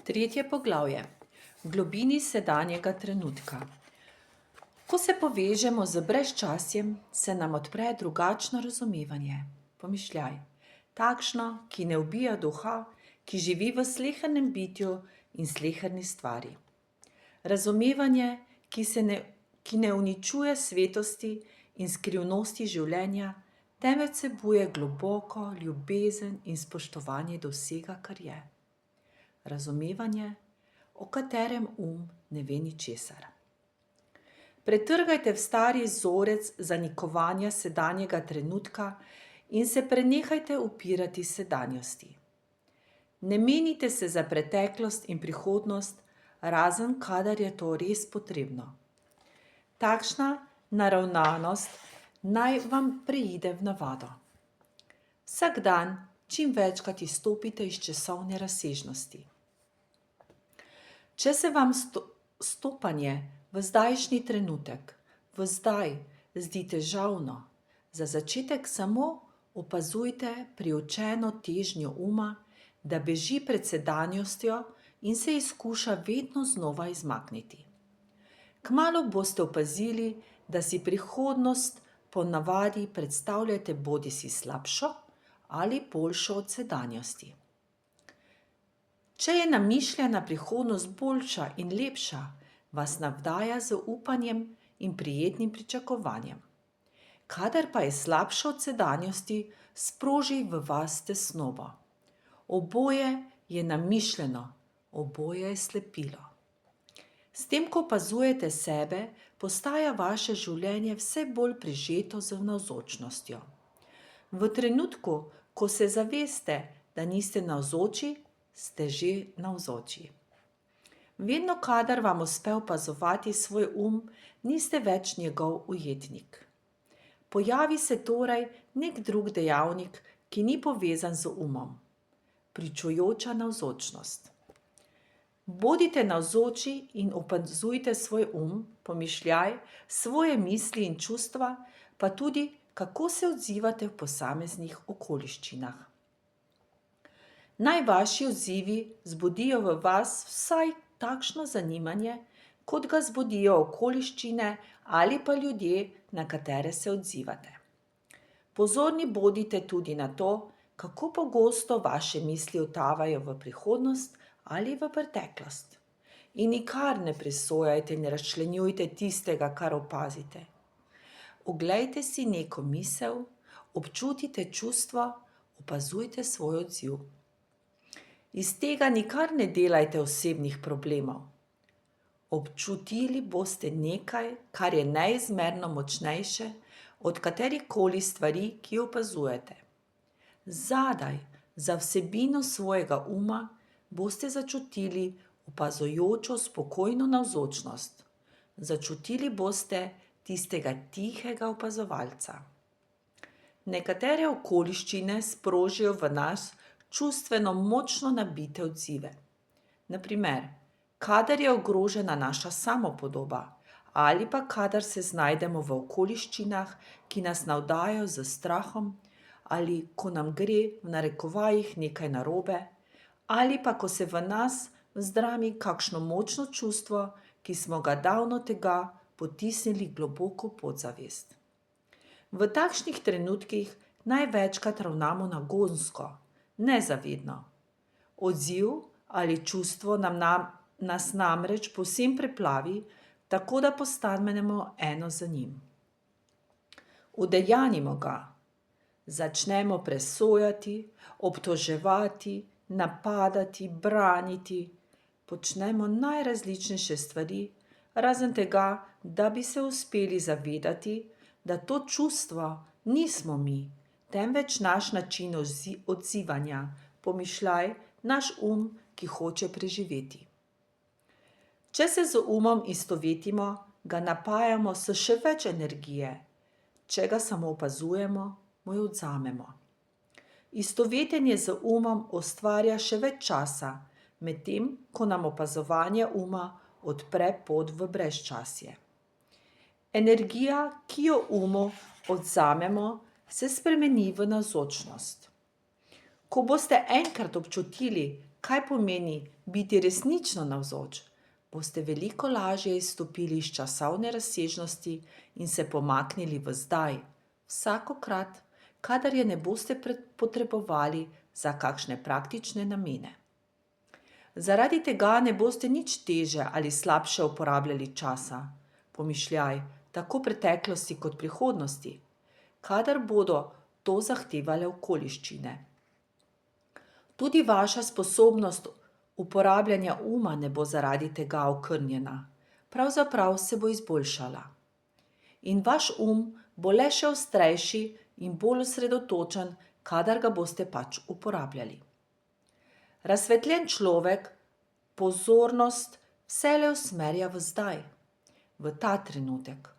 Tretje poglavje. V globini sedanjega trenutka. Ko se povežemo z brezčasjem, se nam odpre drugačno razumevanje. Pomišljaj, takšno, ki ne ubija duha, ki živi v slehernem bitju in sleherni stvari. Razumevanje, ki ne uničuje svetosti in skrivnosti življenja, temveč vsebuje globoko ljubezen in spoštovanje do vsega, kar je. Razumevanje, o katerem ne ve ničesar. Pretrgajte v stari vzorec zanikovanja sedanjega trenutka in se prenehajte upirati sedanjosti. Ne menite se za preteklost in prihodnost, razen kadar je to res potrebno. Takšna naravnanost naj vam preide v navado. Vsak dan čim večkrat izstopite iz časovne razsežnosti. Če se vam stopanje v zdajšnji trenutek, v zdaj, zdi težavno, za začetek samo opazujte priučeno težnjo uma, da beži pred sedanjostjo in se izkuša vedno znova izmakniti. Kmalu boste opazili, da si prihodnost po navadi predstavljate bodisi slabšo ali boljšo od sedanjosti. Če je namišljena prihodnost boljša in lepša, vas navdaja z upanjem in prijetnim pričakovanjem. Kadar pa je slabša od sedanjosti, sproži v vas tesnobo. Oboje je namišljeno, oboje je slepilo. S tem, ko opazujete sebe, postaja vaše življenje vse bolj prižeto z navzočnostjo. V trenutku, ko se zaveste, da niste navzoči, ste že navzoči. Vedno, kadar vam uspe opazovati svoj niste več njegov ujetnik. Pojavi se torej nek drug dejavnik, ki ni povezan z pričujoča navzočnost. Bodite navzoči in opazujte svoj pomišljaj, svoje misli in čustva, pa tudi, kako se odzivate v posameznih okoliščinah. Naj vaši odzivi zbudijo v vas vsaj takšno zanimanje, kot ga zbudijo okoliščine ali pa ljudje, na katere se odzivate. Pozorni bodite tudi na to, kako pogosto vaše misli utavajo v prihodnost ali v preteklost. In nikar ne presojajte in razčlenjujte tistega, kar opazite. Oglejte si neko misel, občutite čustvo, opazujte svoj odziv. Iz tega nikar ne delajte osebnih problemov. Občutili boste nekaj, kar je neizmerno močnejše od katerikoli stvari, ki jo opazujete. Zadaj, za vsebino svojega boste začutili opazujočo spokojno navzočnost. Začutili boste tistega tihega opazovalca. Nekatere okoliščine sprožijo v nas čustveno močno nabite odzive. Na primer, kadar je ogrožena naša samopodoba ali pa kadar se znajdemo v okoliščinah, ki nas navdajajo s strahom, ali ko nam gre v narekovajih nekaj narobe, ali pa ko se v nas vzdrami kakšno močno čustvo, ki smo ga davno tega potisnili globoko v podzavest. V takšnih trenutkih največkrat ravnamo nagonsko, nezavedno. Odziv ali čustvo nas namreč povsem preplavi, tako da postanemo eno z njim. Udejanjimo ga. Začnemo presojati, obtoževati, napadati, braniti. Počnemo najrazličnejše stvari, razen tega, da bi se uspeli zavedati, da to čustvo nismo mi, temveč naš način odzivanja, pomišljaj, naš ki hoče preživeti. Če se z istovetimo, ga napajamo s še več energije. Če ga samo opazujemo, mu jo odvzamemo. Istovetenje z ustvarja še več časa, medtem ko nam opazovanje odpre pot v brezčasje. Energija, ki jo odvzamemo, se spremeni v navzočnost. Ko boste enkrat občutili, kaj pomeni biti resnično navzoč, boste veliko lažje izstopili iz časovne razsežnosti in se pomaknili v zdaj, vsakokrat, kadar je ne boste potrebovali za kakšne praktične namene. Zaradi tega ne boste nič teže ali slabše uporabljali časa, pomišljaj, tako preteklosti kot prihodnosti, kadar bodo to zahtevale okoliščine. Tudi vaša sposobnost uporabljanja uma ne bo zaradi tega okrnjena, pravzaprav se bo izboljšala. In vaš bo le še ostrejši in bolj osredotočen, kadar ga boste pač uporabljali. Razsvetljen človek pozornost vselej usmerja v zdaj, v ta trenutek,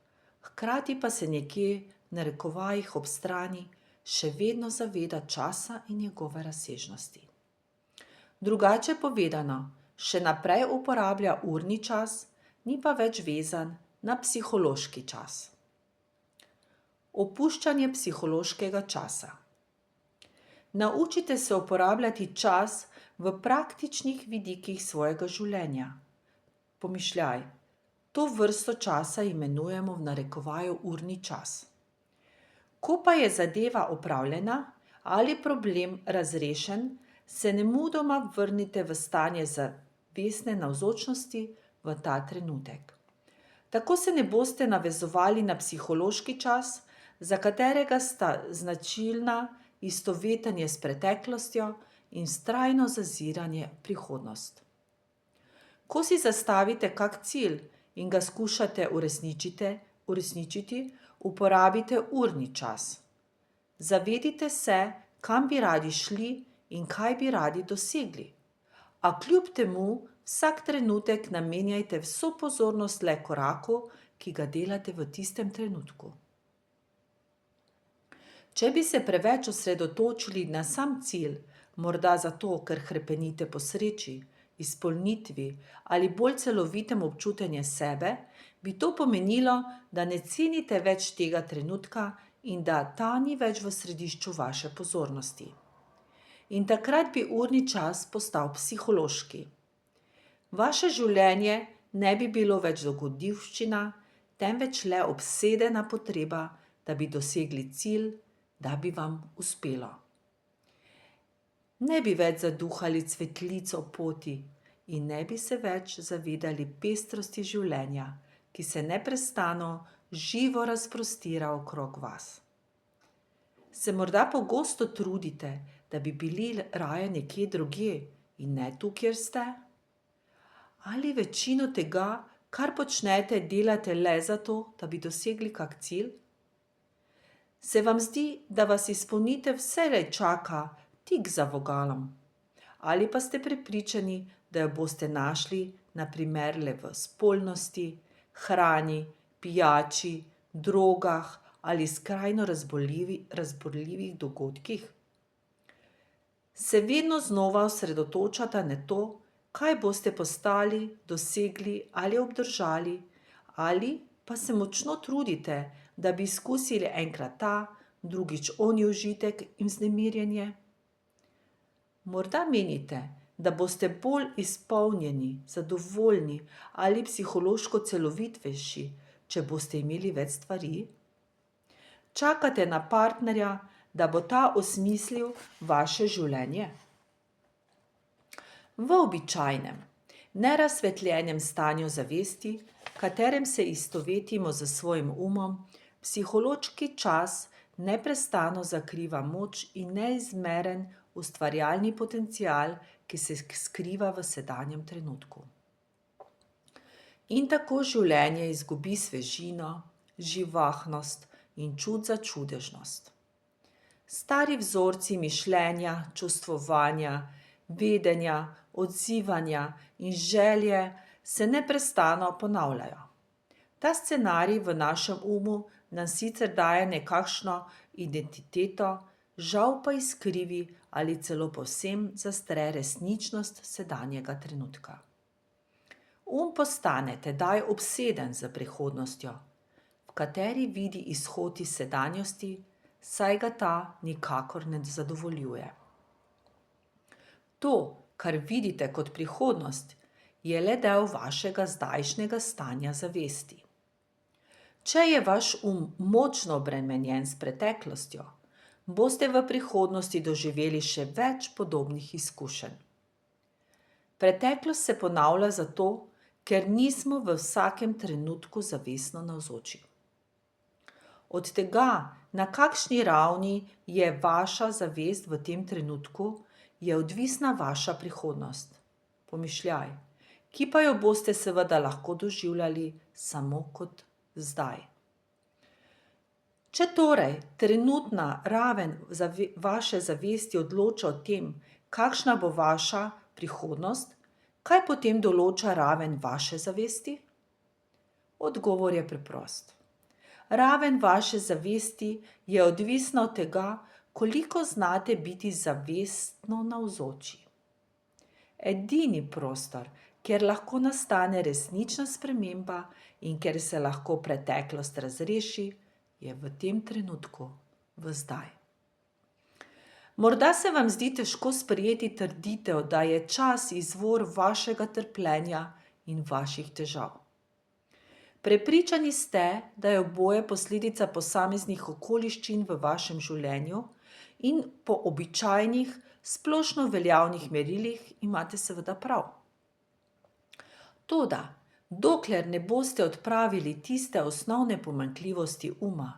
hkrati pa se nekje, narekovajih ob strani, še vedno zaveda časa in njegove razsežnosti. Drugače povedano, še naprej uporablja urni čas, ni pa več vezan na psihološki čas. Opuščanje psihološkega časa. Naučite se uporabljati čas v praktičnih vidikih svojega življenja. Pomišljaj, to vrsto časa imenujemo v narekovaju urni čas. Ko pa je zadeva opravljena ali problem razrešen, se nemudoma vrnite v stanje zavestne navzočnosti v ta trenutek. Tako se ne boste navezovali na psihološki čas, za katerega sta značilna istovetenje s preteklostjo in vztrajno zaziranje v prihodnost. Ko si zastavite kak cilj in ga skušate uresničiti, uporabite urni čas. Zavedite se, kam bi radi šli in kaj bi radi dosegli. A kljub temu vsak trenutek namenjajte vso pozornost le koraku, ki ga delate v tistem trenutku. Če bi se preveč osredotočili na sam cilj, morda zato, ker hrepenite po sreči, izpolnitvi ali bolj celovitem občutenju sebe, bi to pomenilo, da ne cenite več tega trenutka in da ta ni več v središču vaše pozornosti. In takrat bi urni čas postal psihološki. Vaše življenje ne bi bilo več dogodivščina, temveč le obsedena potreba, da bi dosegli cilj, da bi vam uspelo. Ne bi več zaduhali cvetlico poti in ne bi se več zavedali pestrosti življenja, ki se neprestano živo razprostira okrog vas. Se morda pogosto trudite, da bi bili raje nekje drugje in ne tu, kjer ste? Ali večino tega, kar počnete, delate le zato, da bi dosegli kak cilj? Se vam zdi, da vas izpolnitev vselej čaka tik za vogalom? Ali pa ste prepričani, da jo boste našli na primer le v spolnosti, hrani, pijači, drogah ali skrajno razburljivih dogodkih? Se vedno znova osredotočate na to, kaj boste postali, dosegli ali obdržali, ali pa se močno trudite, da bi izkusili enkrat ta, drugič oni užitek in vznemirjenje? Morda menite, da boste bolj izpolnjeni, zadovoljni ali psihološko celovitvejši, če boste imeli več stvari? Čakate na partnerja, da bo ta osmislil vaše življenje? V običajnem, nerazsvetljenem stanju zavesti, v katerem se istovetimo s svojim umom, psihološki čas neprestano zakriva moč in neizmeren ustvarjalni potencial, ki se skriva v sedanjem trenutku. In tako življenje izgubi svežino, živahnost in čut za čudežnost. Stari vzorci mišljenja, čustvovanja, vedenja, odzivanja in želje se neprestano ponavljajo. Ta scenarij v našem umu nam sicer daje nekakšno identiteto, žal pa izkrivi ali celo povsem zastre resničnost sedanjega trenutka. Postane tedaj obseden s prihodnostjo, v kateri vidi izhod iz sedanjosti, saj ga ta nikakor ne zadovoljuje. To, kar vidite kot prihodnost, je le del vašega zdajšnjega stanja zavesti. Če je vaš močno obremenjen s preteklostjo, boste v prihodnosti doživeli še več podobnih izkušenj. Preteklost se ponavlja zato, ker nismo v vsakem trenutku zavestno navzoči. Od tega, na kakšni ravni je vaša zavest v tem trenutku, je odvisna vaša prihodnost. Pomišljaj, ki pa jo boste seveda lahko doživljali samo kot zdaj. Če torej trenutna raven vaše zavesti odloča o tem, kakšna bo vaša prihodnost, kaj potem določa raven vaše zavesti? Odgovor je preprost. Raven vaše zavesti je odvisna od tega, koliko znate biti zavestno navzoči. Edini prostor, kjer lahko nastane resnična sprememba in kjer se lahko preteklost razreši, je v tem trenutku, v zdaj. Morda se vam zdi težko sprejeti trditev, da je čas izvor vašega trpljenja in vaših težav. Prepričani ste, da je oboje posledica posameznih okoliščin v vašem življenju in po običajnih, splošno veljavnih merilih imate seveda prav. Toda, dokler ne boste odpravili tiste osnovne pomanjkljivosti uma,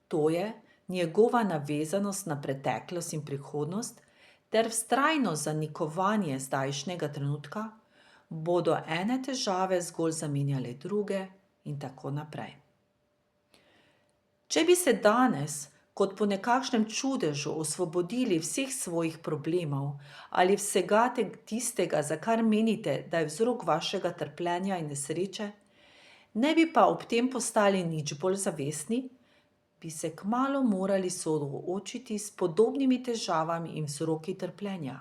to je njegova navezanost na preteklost in prihodnost ter vztrajno zanikovanje zdajšnjega trenutka, bodo ene težave zgolj zamenjale druge in tako naprej. Če bi se danes, kot po nekakšnem čudežu, osvobodili vseh svojih problemov ali vsega tistega, za kar menite, da je vzrok vašega trpljenja in nesreče, ne bi pa ob tem postali nič bolj zavestni, bi se kmalu morali soočiti s podobnimi težavami in vzroki trpljenja.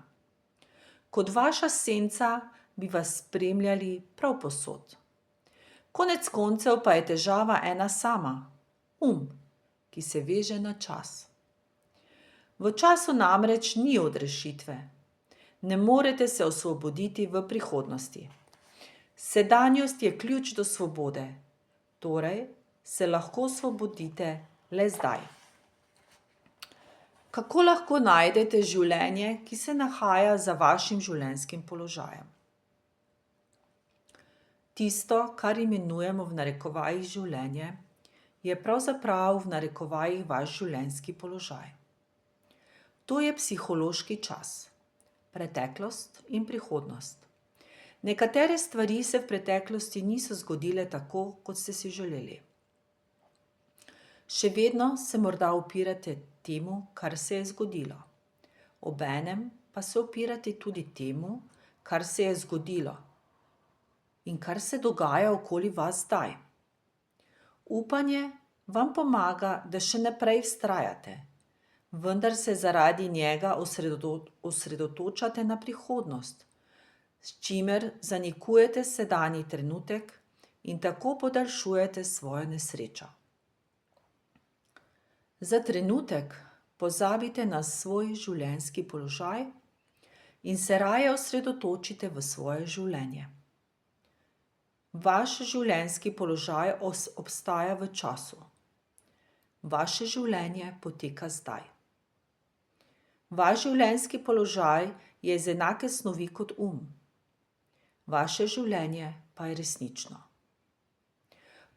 Kot vaša senca bi vas spremljali prav povsod. Konec koncev pa je težava ena sama, ki se veže na čas. V času namreč ni odrešitve. Ne morete se osvoboditi v prihodnosti. Sedanjost je ključ do svobode, torej se lahko osvobodite le zdaj. Kako lahko najdete življenje, ki se nahaja za vašim življenjskim položajem? Tisto, kar imenujemo v narekovajih življenje, je pravzaprav v narekovajih vaš življenjski položaj. To je psihološki čas, preteklost in prihodnost. Nekatere stvari se v preteklosti niso zgodile tako, kot ste si želeli. Še vedno se morda upirate temu, kar se je zgodilo. Obenem pa se upirate tudi temu, kar se je zgodilo in kar se dogaja okoli vas zdaj. Upanje vam pomaga, da še naprej vztrajate, vendar se zaradi njega osredotočate na prihodnost, s čimer zanikujete sedanji trenutek in tako podaljšujete svojo nesrečo. Za trenutek pozabite na svoj življenjski položaj in se raje osredotočite v svoje življenje. Vaš življenjski položaj obstaja v času. Vaše življenje poteka zdaj. Vaš življenjski položaj je iz enake snovi kot Vaše življenje pa je resnično.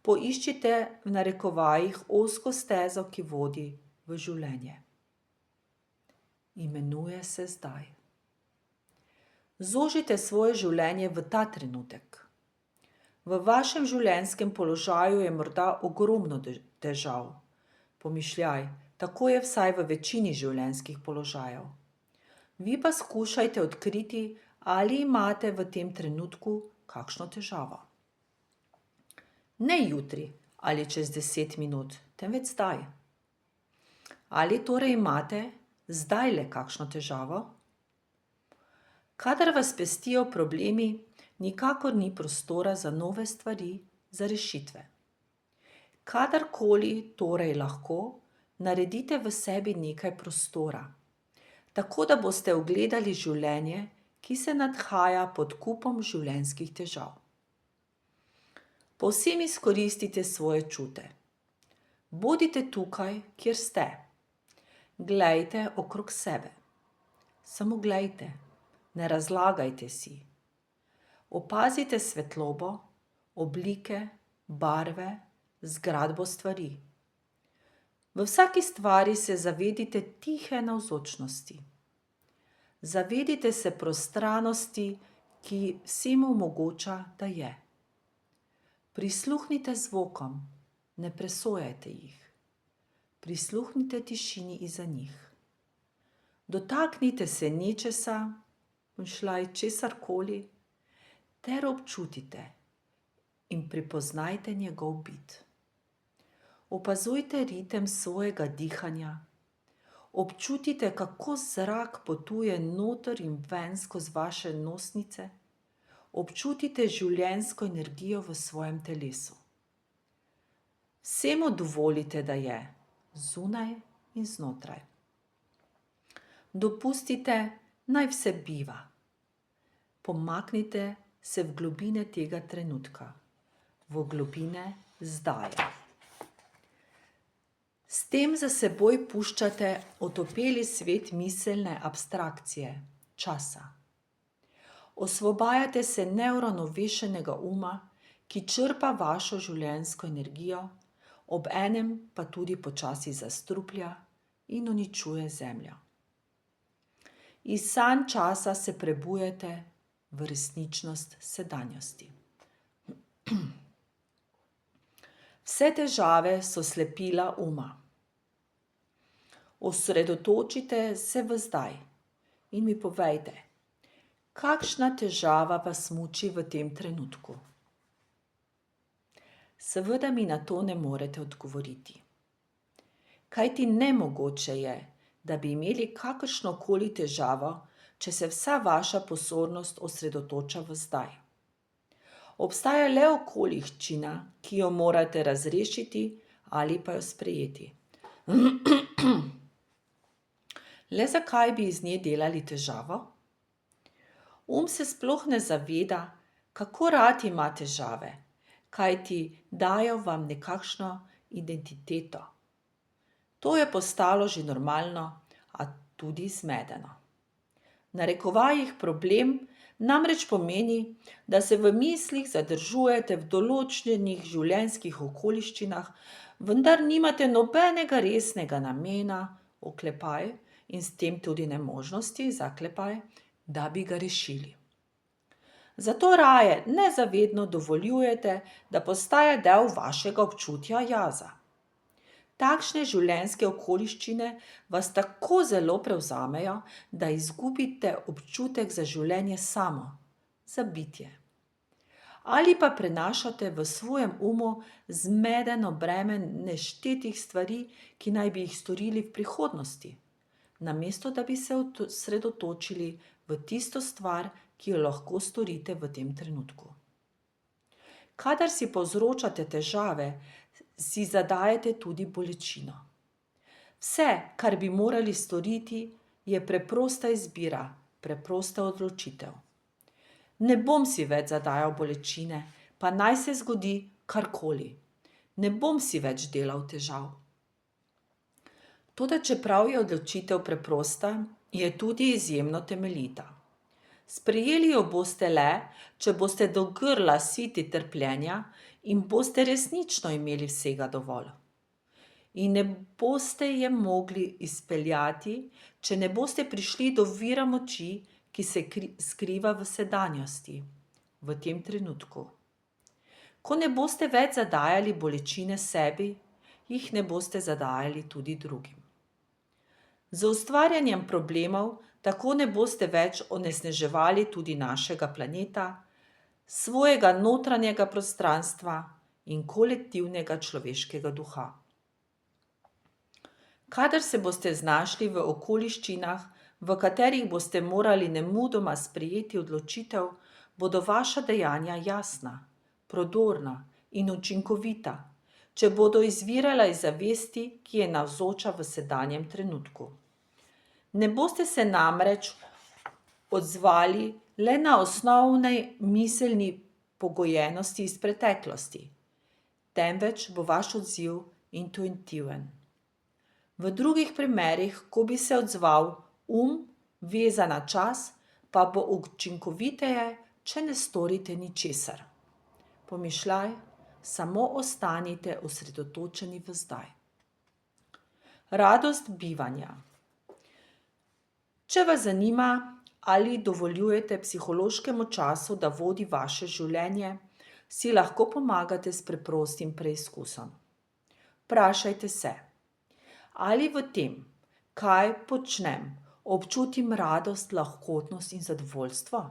Poiščite v narekovajih ozko stezo, ki vodi v življenje. Imenuje se zdaj. Zožite svoje življenje v ta trenutek. V vašem življenjskem položaju je morda ogromno težav. Pomišljaj, tako je vsaj v večini življenjskih položajev. Vi pa skušajte odkriti, ali imate v tem trenutku kakšno težavo. Ne jutri ali čez 10 minut, temveč zdaj. Ali torej imate zdajle kakšno težavo? Kadar vas pestijo problemi, nikakor ni prostora za nove stvari, za rešitve. Kadarkoli torej lahko, naredite v sebi nekaj prostora, tako da boste ugledali življenje, ki se nadhaja pod kupom življenjskih težav. Povsem izkoristite svoje čute. Bodite tukaj, kjer ste. Glejte okrog sebe. Samo glejte, ne razlagajte si. Opazite svetlobo, oblike, barve, zgradbo stvari. V vsaki stvari se zavedite tihe navzočnosti. Zavedite se prostranosti, ki vsemu omogoča, da je. Prisluhnite zvokom, ne presojajte jih. Prisluhnite tišini izza njih. Dotaknite se nečesa, česarkoli, ter občutite in prepoznajte njegov bit. Opazujte ritem svojega dihanja. Občutite, kako zrak potuje noter in ven skozi vaše nosnice. Občutite življenjsko energijo v svojem telesu. Vsemu dovolite, da je, zunaj in znotraj. Dopustite, naj vse biva. Pomaknite se v globine tega trenutka, v globine zdaja. S tem za seboj puščate otopeli svet miselne abstrakcije, časa. Osvobajate se neuravnovešenega uma, ki črpa vašo življenjsko energijo, obenem pa tudi počasi zastruplja in uničuje zemljo. Iz sanj časa se prebujate v resničnost sedanjosti. Vse težave so slepila uma. Osredotočite se v zdaj in mi povejte, kakšna težava vas muči v tem trenutku. Seveda mi na to ne morete odgovoriti. Kajti nemogoče je, da bi imeli kakršnokoli težavo, če se vsa vaša pozornost osredotoča v zdaj. Obstaja le okoliščina, ki jo morate razrešiti ali pa jo sprejeti. Le zakaj bi iz nje delali težavo? Se sploh ne zaveda, kako rad ima težave, kajti dajo vam nekakšno identiteto. To je postalo že normalno, a tudi zmedeno. V narekovajih problem namreč pomeni, da se v mislih zadržujete v določenih življenjskih okoliščinah, vendar nimate nobenega resnega namena, oklepaj, in s tem tudi ne možnosti, zaklepaj, da bi ga rešili. Zato raje nezavedno dovoljujete, da postaja del vašega občutja jaza. Takšne življenjske okoliščine vas tako zelo prevzamejo, da izgubite občutek za življenje samo, za bitje. Ali pa prenašate v svojem umu zmedeno breme neštetih stvari, ki naj bi jih storili v prihodnosti, namesto da bi se osredotočili v tisto stvar, ki jo lahko storite v tem trenutku. Kadar si povzročate težave, si zadajate tudi bolečino. Vse, kar bi morali storiti, je preprosta izbira, preprosta odločitev. Ne bom si več zadajal bolečine, pa naj se zgodi karkoli. Ne bom si več delal težav. Toda čeprav je odločitev preprosta, je tudi izjemno temeljita. Sprejeli jo boste le, če boste do grla siti trpljenja in boste resnično imeli vsega dovolj. In ne boste je mogli izpeljati, če ne boste prišli do vira moči, ki se skriva v sedanjosti, v tem trenutku. Ko ne boste več zadajali bolečine sebi, jih ne boste zadajali tudi drugim. Z ustvarjanjem problemov tako ne boste več onesnaževali tudi našega planeta, svojega notranjega prostranstva in kolektivnega človeškega duha. Kadar se boste znašli v okoliščinah, v katerih boste morali nemudoma sprejeti odločitev, bodo vaša dejanja jasna, prodorna in učinkovita, če bodo izvirala iz zavesti, ki je navzoča v sedanjem trenutku. Ne boste se namreč odzvali le na osnovne miselni pogojenosti iz preteklosti, temveč bo vaš odziv intuitiven. V drugih primerih, ko bi se odzval vezan na čas, pa bo učinkoviteje, če ne storite ničesar. Pomišljaj, samo ostanite osredotočeni v zdaj. Radost bivanja. Če vas zanima, ali dovoljujete psihološkemu času, da vodi vaše življenje, si lahko pomagate s preprostim preizkusom. Vprašajte se, ali v tem, kaj počnem, občutim radost, lahkotnost in zadovoljstvo?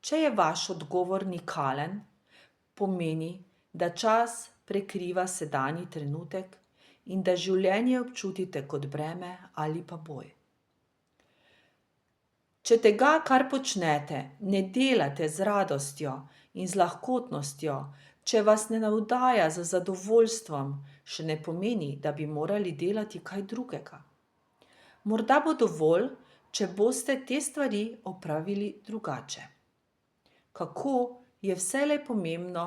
Če je vaš odgovor nikalen, pomeni, da čas prekriva sedanji trenutek in da življenje občutite kot breme ali pa boj. Če tega, kar počnete, ne delate z radostjo in z lahkotnostjo, če vas ne navdaja z zadovoljstvom, še ne pomeni, da bi morali delati kaj drugega. Morda bo dovolj, če boste te stvari opravili drugače. Kako, je vselej pomembno,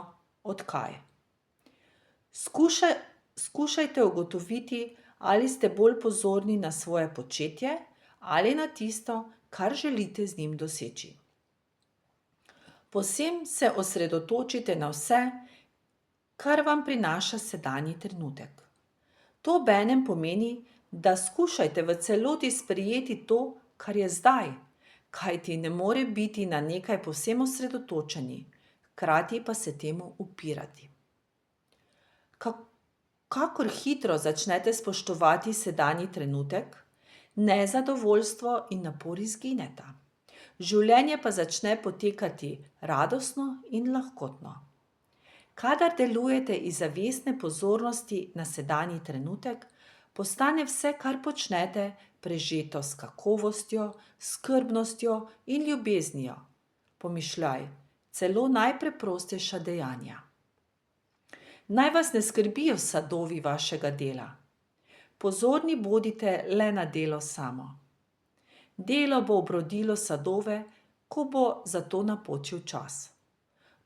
od kaj. Skušajte ugotoviti, ali ste bolj pozorni na svoje početje ali na tisto, kar želite z njim doseči. Povsem se osredotočite na vse, kar vam prinaša sedanji trenutek. To obenem pomeni, da skušajte v celoti sprejeti to, kar je zdaj, kajti ne more biti na nekaj povsem osredotočeni, hkrati pa se temu upirati. Kakor hitro začnete spoštovati sedanji trenutek, nezadovoljstvo in napor izgineta. Življenje pa začne potekati radostno in lahkotno. Kadar delujete iz zavestne pozornosti na sedanji trenutek, postane vse, kar počnete, prežeto s kakovostjo, skrbnostjo in ljubeznijo. Pomišljaj, celo najpreprostejša dejanja. Naj vas ne skrbijo sadovi vašega dela. Pozorni bodite le na delo samo. Delo bo obrodilo sadove, ko bo za to napočil čas.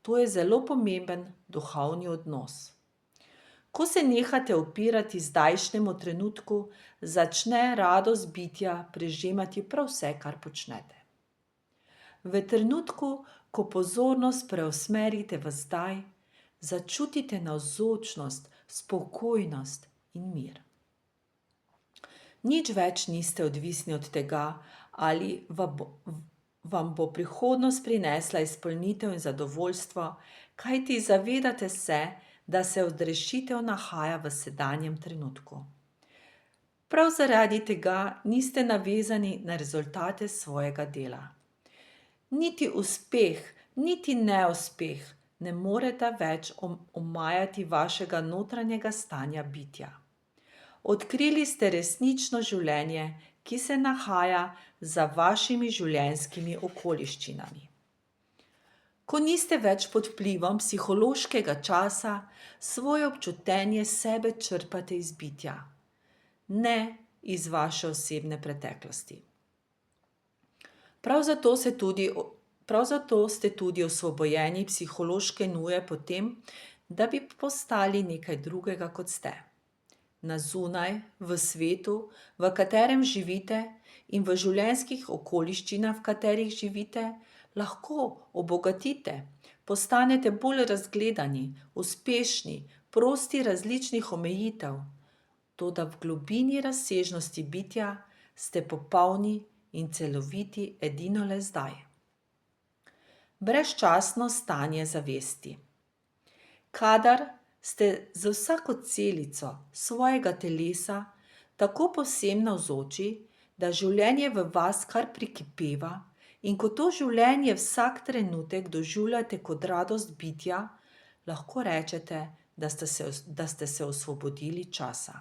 To je zelo pomemben duhovni odnos. Ko se nehate upirati zdajšnjemu trenutku, začne radost bitja prežemati prav vse, kar počnete. V trenutku, ko pozornost preusmerite v zdaj, začutite navzočnost, spokojnost in mir. Nič več niste odvisni od tega, ali vam bo prihodnost prinesla izpolnitev in zadovoljstvo, kajti zavedate se, da se odrešitev nahaja v sedanjem trenutku. Prav zaradi tega niste navezani na rezultate svojega dela. Niti uspeh, niti neuspeh ne moreta več omajati vašega notranjega stanja bitja. Odkrili ste resnično življenje, ki se nahaja za vašimi življenjskimi okoliščinami. Ko niste več pod vplivom psihološkega časa, svoje občutenje sebe črpate iz bitja, ne iz vaše osebne preteklosti. Prav zato ste tudi osvobojeni psihološke nuje po tem, da bi postali nekaj drugega, kot ste. Na zunaj, v svetu, v katerem živite, in v življenjskih okoliščinah, v katerih živite, lahko obogatite, postanete bolj razgledani, uspešni, prosti različnih omejitev, toda v globini razsežnosti bitja ste popolni in celoviti edino le zdaj. Brezčasno stanje zavesti. Kadar ste z vsako celico svojega telesa tako povsem navzoči, da življenje v vas kar prekipeva, in ko to življenje vsak trenutek doživljate kot radost bitja, lahko rečete, da ste se osvobodili časa.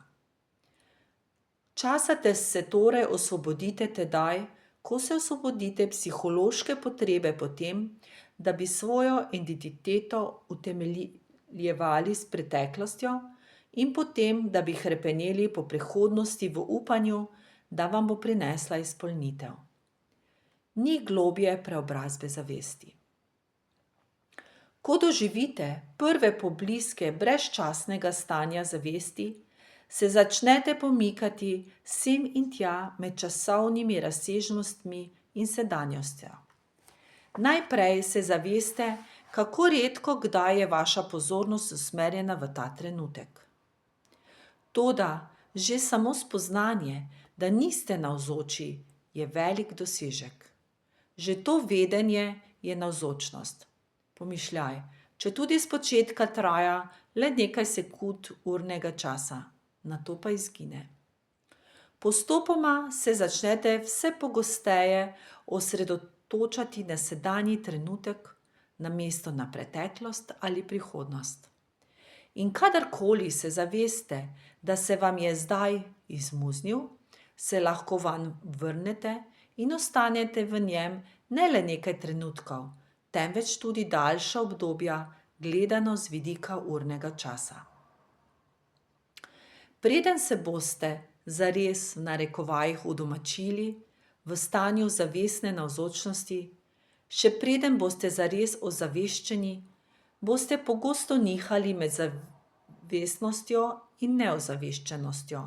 Časa se torej osvobodite tedaj, ko se osvobodite psihološke potrebe po tem, da bi svojo identiteto utemeljevali s preteklostjo in potem, da bi hrepeneli po prihodnosti v upanju, da vam bo prinesla izpolnitev. ni globje preobrazbe zavesti. Ko doživite prve pobliske brezčasnega stanja zavesti, se začnete pomikati sem in tja med časovnimi razsežnostmi in sedanjostjo. Najprej se zaveste, kako redko kdaj je vaša pozornost usmerjena v ta trenutek. Toda že samo spoznanje, da niste navzoči, je velik dosežek. Že to vedenje je navzočnost. Pomišljaj, četudi spočetka traja le nekaj sekund urnega časa, nato pa izgine. Postopoma se začnete vse pogosteje osredotočati na sedanji trenutek, namesto na preteklost ali prihodnost. In kadarkoli se zaveste, da se vam je zdaj izmuznil, se lahko vanj vrnete in ostanete v njem ne le nekaj trenutkov, temveč tudi daljša obdobja, gledano z vidika urnega časa. Preden se boste zares v narekovajih udomačili v stanju zavestne navzočnosti, še preden boste zares ozaveščeni, boste pogosto nihali med zavestnostjo in neozaveščenostjo,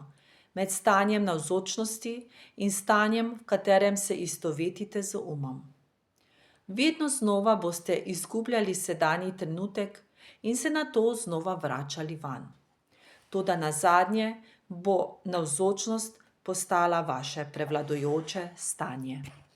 med stanjem navzočnosti in stanjem, v katerem se istovetite z umom. Vedno znova boste izgubljali sedanji trenutek in se nato znova vračali vanj. Toda nazadnje bo navzočnost postala vaše prevladujoče stanje.